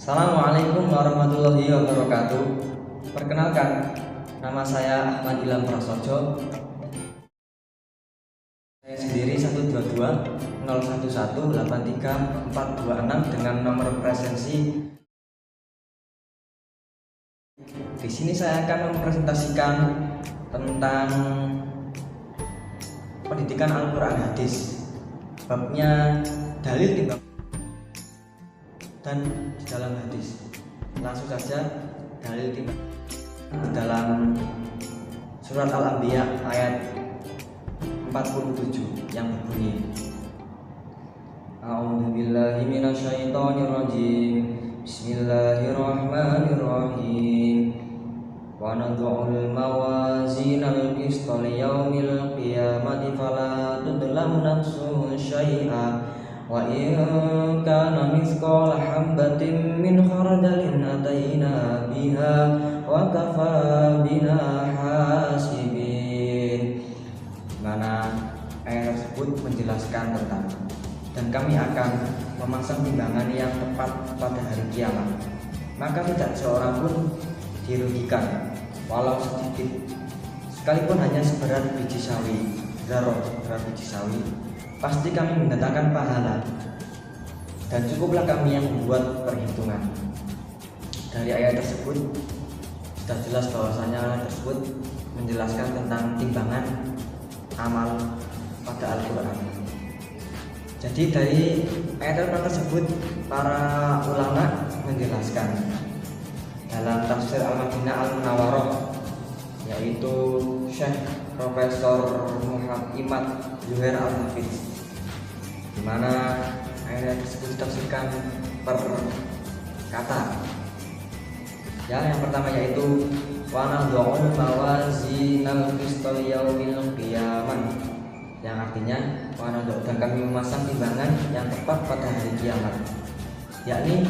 Assalamualaikum warahmatullahi wabarakatuh. Perkenalkan, nama saya Ahmad Ilham Prasojo. Saya sendiri 122-011-83426 dengan nomor presensi. Di sini saya akan mempresentasikan tentang pendidikan Al-Quran Hadis, babnya dalil timbang dan di dalam hadis. Langsung saja dalil timbang di dalam surat Al-Anbiya ayat 47 yang berbunyi, A'udzubillahi minasyaitonirrajim. Bismillahirrahmanirrahim. Wa nad'ul mawazinal qista liyaumil qiyamati fala tudlamu nafsun syai'a wa in kana mithqala habatin min khardalin ataina biha wa kafa bina hasibin. Mana ayat tersebut menjelaskan tentang dan kami akan memasang timbangan yang tepat pada hari kiamat, maka tidak seorang pun dirugikan walau sedikit, sekalipun hanya seberat biji sawi, zarah seberat biji sawi, pasti kami mendatangkan pahala, dan cukuplah kami yang membuat perhitungan. Dari ayat tersebut sudah jelas bahwasanya ayat tersebut menjelaskan tentang timbangan amal pada Al-Quran. Jadi dari ayat tersebut para ulama menjelaskan dalam tafsir Al-Madinah Al-Munawwarah, yaitu Syekh Profesor Muhammad Imad Zuhair Al-Hafiz, di mana ayat tersebut ditafsirkan per kata. Ya, yang pertama yaitu wa nad'ul mawazinal qista liyaumil qiyamah, yang artinya wa nad'u, dan kami memasang timbangan yang tepat pada hari kiamat, yakni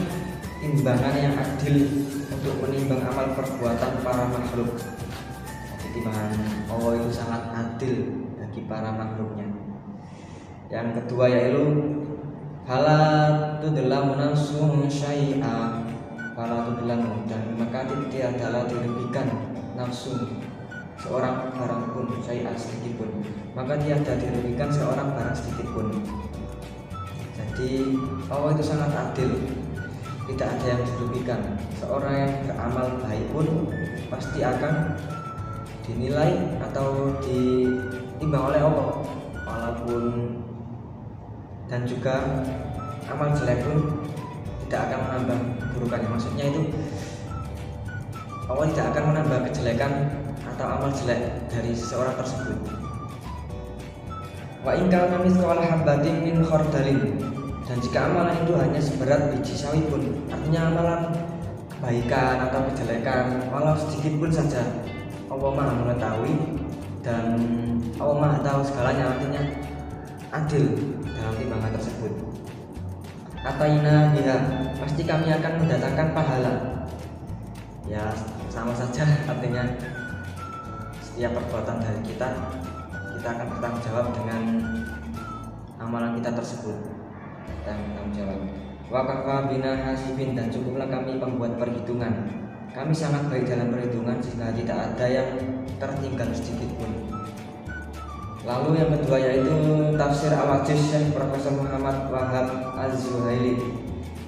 timbangan yang adil untuk menimbang amal perbuatan para makhluk. Jadi timbangan Allah itu sangat adil bagi para makhluknya. Yang kedua yaitu fala tudlamu nafsun syai'a, fala tudlamu, dan maka tidak adalah dirugikan nafsu seorang barang pun, syai'a sedikit pun, maka tiada dirugikan seorang barang sedikit pun. Jadi Allah itu sangat adil, tidak ada yang dirugikan. Seorang yang beramal baik pun pasti akan dinilai atau ditimbang oleh Allah, walaupun, dan juga amal jelek pun tidak akan menambah keburukannya. Maksudnya itu Allah tidak akan menambah kejelekan atau amal jelek dari seseorang tersebut. Wa in kana mithqala habatin min khardalin, dan jika amalan itu hanya seberat biji sawi pun, artinya amalan kebaikan atau kejelekan walau sedikit pun saja, Allah Maha mengetahui dan Allah Maha tahu segalanya, artinya adil dalam timbangan tersebut. Ataina biha, pasti kami akan mendatangkan pahala. Ya, sama saja, artinya setiap perbuatan dari kita akan bertanggung jawab dengan amalan kita tersebut. Tanggung jawab. Wa kafa bina hasibin, dan cukuplah kami pembuat perhitungan. Kami sangat baik dalam perhitungan sehingga tidak ada yang tertinggal sedikit pun. Lalu yang kedua yaitu tafsir Al-Aziz Syekh Profesor Muhammad Wahab Az-Zuhaili,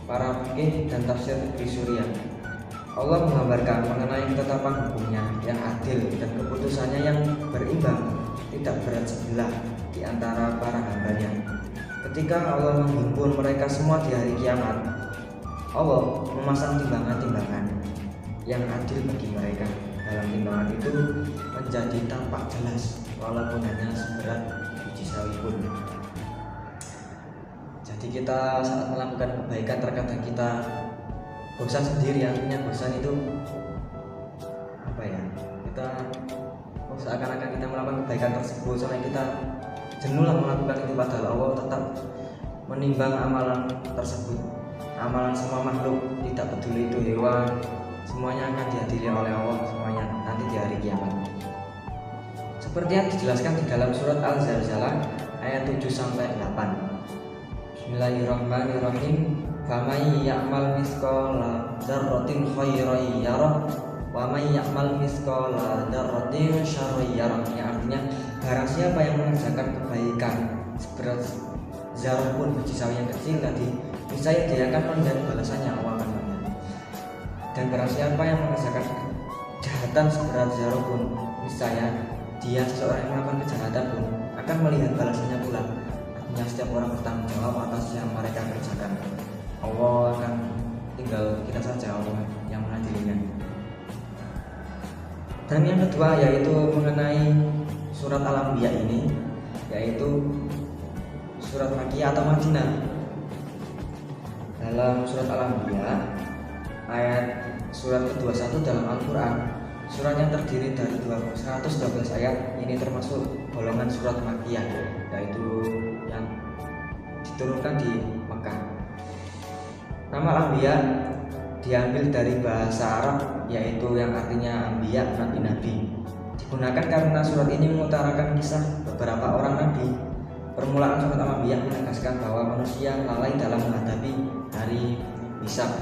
para fikih dan tafsir di Suriah. Allah menggambarkan mengenai ketetapan hukumnya yang adil dan keputusannya yang berimbang, tidak berat sebelah di antara para hambanya. Ketika Allah menghimpun mereka semua di hari kiamat, Allah memasang timbangan-timbangan yang adil bagi mereka. Dalam timbangan itu menjadi tampak jelas, walaupun hanya seberat biji sawi pun. Jadi kita saat melakukan kebaikan terkadang kita bosan sendiri, artinya bosan itu apa ya? Kita seakan-akan kita melakukan kebaikan tersebut sampai kita jenuh melakukan itu, padahal Allah tetap menimbang amalan tersebut. Amalan semua makhluk, tidak peduli itu hewan, semuanya akan diadili oleh Allah semuanya nanti di hari kiamat. Seperti yang dijelaskan di dalam surat Al-Zalzalah ayat 7-8. Bismillahirrahmanirrahim. Faman ya'mal mithqala dzarratin khairan yarah wa may ya'mal mithqala dzarratin syarran yarah. Yang artinya barang siapa yang mengerjakan kebaikan seberat zarah pun, biji sawi yang kecil tadi, niscaya dia akan melihat balasannya, Allah akan melihat. Dan barang siapa yang mengerjakan kejahatan seberat zarah pun, niscaya dia, seseorang yang melakukan kejahatan pun, akan melihat balasannya pula. Artinya setiap orang bertanggung jawab atas yang mereka kerjakan. Allah akan tinggal kita saja, Allah yang mengadilinya. Dan yang kedua yaitu mengenai surat Al-Anbiya ini, yaitu surat Makkiyah atau Madinah. Dalam surat Al-Anbiya ayat surat ke-21 dalam Al-Quran, surat yang terdiri dari 112 ayat ini termasuk golongan surat Makkiyah, yaitu yang diturunkan di Mekah. Nama Al-Anbiya diambil dari bahasa Arab, yaitu yang artinya Anbiya, nabi-nabi. Digunakan karena surat ini mengutarakan kisah beberapa orang nabi. Permulaan surat Al-Anbiya menegaskan bahwa manusia lalai dalam menghadapi hari hisab.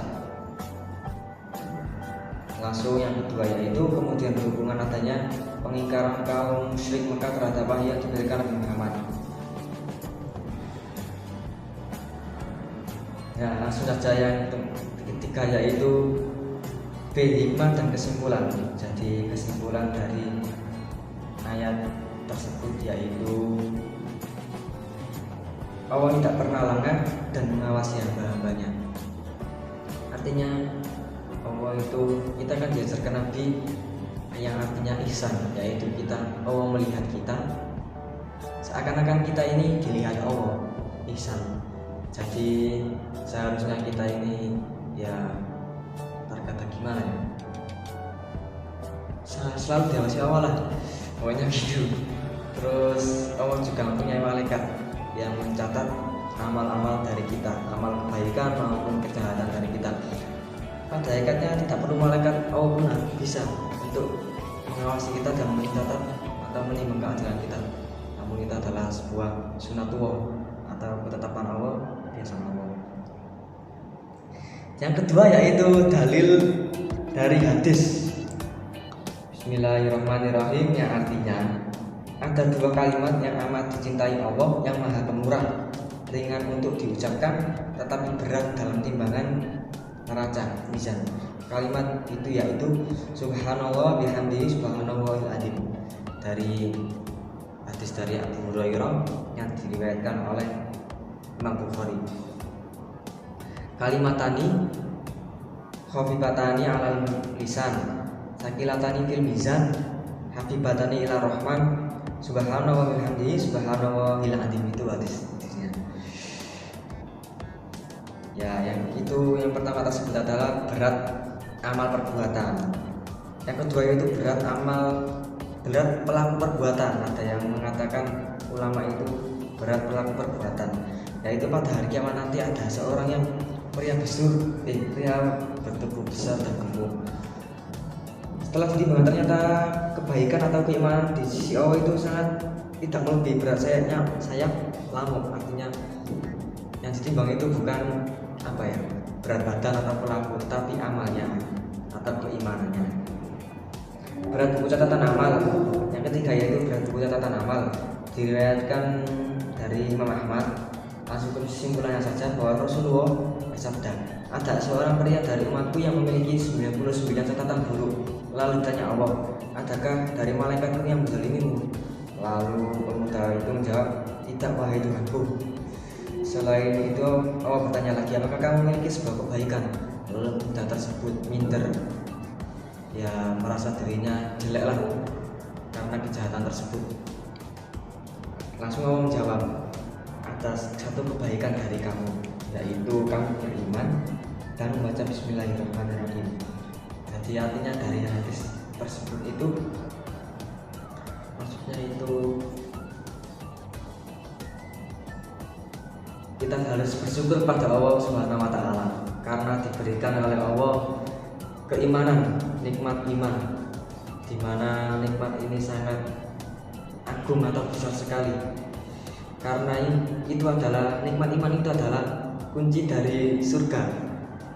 Langsung yang kedua yaitu kemudian berhubungan adanya pengingkaran kaum musyrik Mekah terhadap wahyu yang diberikan Nabi Muhammad. Ya, langsung saja yang ketiga yaitu B, hikmah dan kesimpulan. Jadi kesimpulan dari ayat tersebut yaitu Allah tidak pernah lengah dan mengawasi hamba-hambanya. Artinya Allah itu, kita kan diajarkan Nabi yang artinya ihsan, yaitu Allah melihat kita seakan-akan kita ini dilihat Allah, ihsan. Jadi seharusnya kita ini ya terkata gimana ya, selalu diawasi Allah lah, pokoknya gitu. Terus Allah juga mempunyai malaikat yang mencatat amal-amal dari kita, amal kebaikan maupun kejahatan dari kita. Pada hakikatnya tidak perlu malaikat, Allah pun bisa untuk mengawasi kita dan mencatat atau menimbang keadilan kita. Namun itu adalah sebuah sunatullah atau ketetapan Allah, biasa Allah. Yang kedua yaitu dalil dari hadis Bismillahirrahmanirrahim, yang artinya ada dua kalimat yang amat dicintai Allah yang Maha Pemurah, ringan untuk diucapkan tetapi berat dalam timbangan neraca mizan. Kalimat itu yaitu Subhanallah bihamdihi subhanallahil adzim, dari hadis dari Abu Hurairah yang diriwayatkan oleh Imam Bukhari. Kalimatani khafifatani alal lisan sakilatani fil mizan habibatani ila rahman subhanallah wa bihamdihi subhanallahil adzim. Itu hadisnya. Ya, yang itu yang pertama tersebut adalah berat amal perbuatan. Yang kedua itu berat pelaku perbuatan. Ada yang mengatakan ulama itu berat pelaku perbuatan, yaitu pada hari kiamat nanti ada seorang yang pria bertubuh besar dan gemuk. Setelah ditimbang ternyata kebaikan atau keimanan di sisi Allah itu sangat tidak melebihi berat sayap lamuk. Artinya yang ditimbang itu bukan berat badan atau pelaku, tetapi amalnya atau keimanannya. Berat buku catatan amal. Yang ketiga yaitu berat buku catatan amal, diriwayatkan dari Imam Ahmad. Langsung kesimpulannya saja bahwa Rasulullah bersabda, ada seorang pria dari umatku yang memiliki 99 catatan buruk. Lalu ditanya Allah, adakah dari malaikatmu yang menzalimimu? Lalu pemuda itu menjawab, tidak wahai Tuhanku. Selain itu Allah bertanya lagi, apakah kamu memiliki sebuah kebaikan? Lalu pemuda tersebut minder, ya merasa dirinya jelek lah karena kejahatan tersebut. Langsung Allah menjawab, atas satu kebaikan dari kamu, yaitu kamu beriman dan membaca Bismillahirrahmanirrahim. Jadi artinya dari hadis tersebut itu maksudnya itu kita harus bersyukur pada Allah Subhanahu wa taala karena diberikan oleh Allah keimanan, nikmat iman, di mana nikmat ini sangat agung atau besar sekali. karena itu adalah nikmat iman itu adalah kunci dari surga.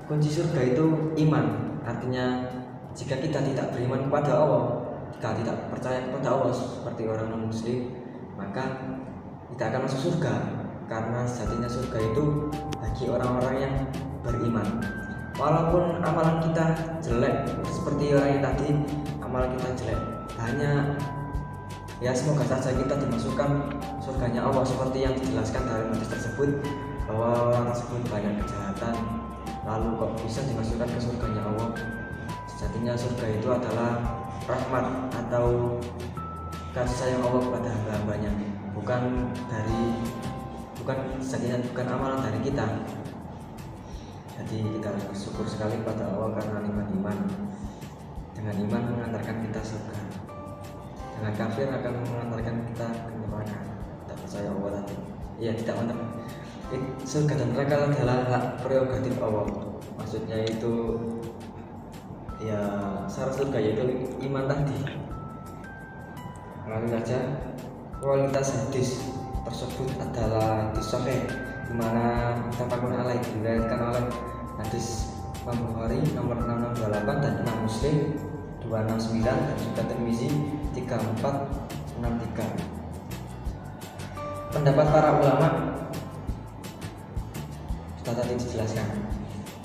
Kunci surga itu iman. Artinya jika kita tidak beriman kepada Allah, jika tidak percaya kepada Allah seperti orang non muslim, maka kita akan masuk surga, karena sejatinya surga itu bagi orang-orang yang beriman. Walaupun amalan kita jelek, seperti orang yang tadi, amalan kita jelek, hanya ya semoga saja kita dimasukkan surganya Allah seperti yang dijelaskan dalam hadis tersebut, bahwa orang tersebut banyak kejahatan, lalu kok bisa dimasukkan ke surganya Allah. Sejatinya surga itu adalah rahmat atau kasih sayang Allah kepada hamba-hambanya, bukan amalan dari kita. Jadi kita harus bersyukur sekali kepada Allah karena nikmat iman. Dengan iman mengantarkan kita surga, dengan kafir akan mengantarkan kita ke neraka. Tidak percaya Allah tadi, ya tidak menang. Surga dan neraka adalah hak prerogatif Allah. Maksudnya itu ya syarat surga yaitu iman tadi. Lalu saja kualitas hadis tersebut adalah hadis sahih, di mana muttafaqun alaih, diriwayatkan oleh hadis Imam Bukhari nomor 6628 dan Imam Muslim 269 dan juga Tirmizi 3463. Pendapat para ulama sudah tadi dijelaskan.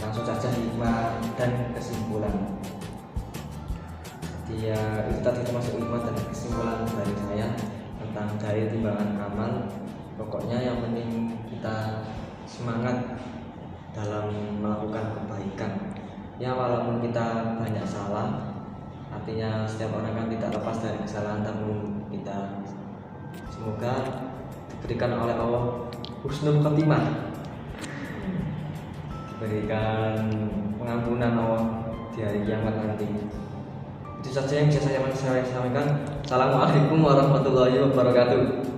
Langsung saja hikmah dan kesimpulan. Dia itu tadi termasuk hikmah dan kesimpulan dari saya tentang dalil timbangan amal. Pokoknya yang penting kita semangat dalam melakukan kebaikan. Ya walaupun kita banyak salah, artinya setiap orang kan tidak lepas dari kesalahan, namun kita semoga diberikan oleh Allah husnul khotimah, diberikan pengampunan Allah di hari kiamat nanti. Itu saja yang bisa saya sampaikan. Assalamualaikum warahmatullahi wabarakatuh.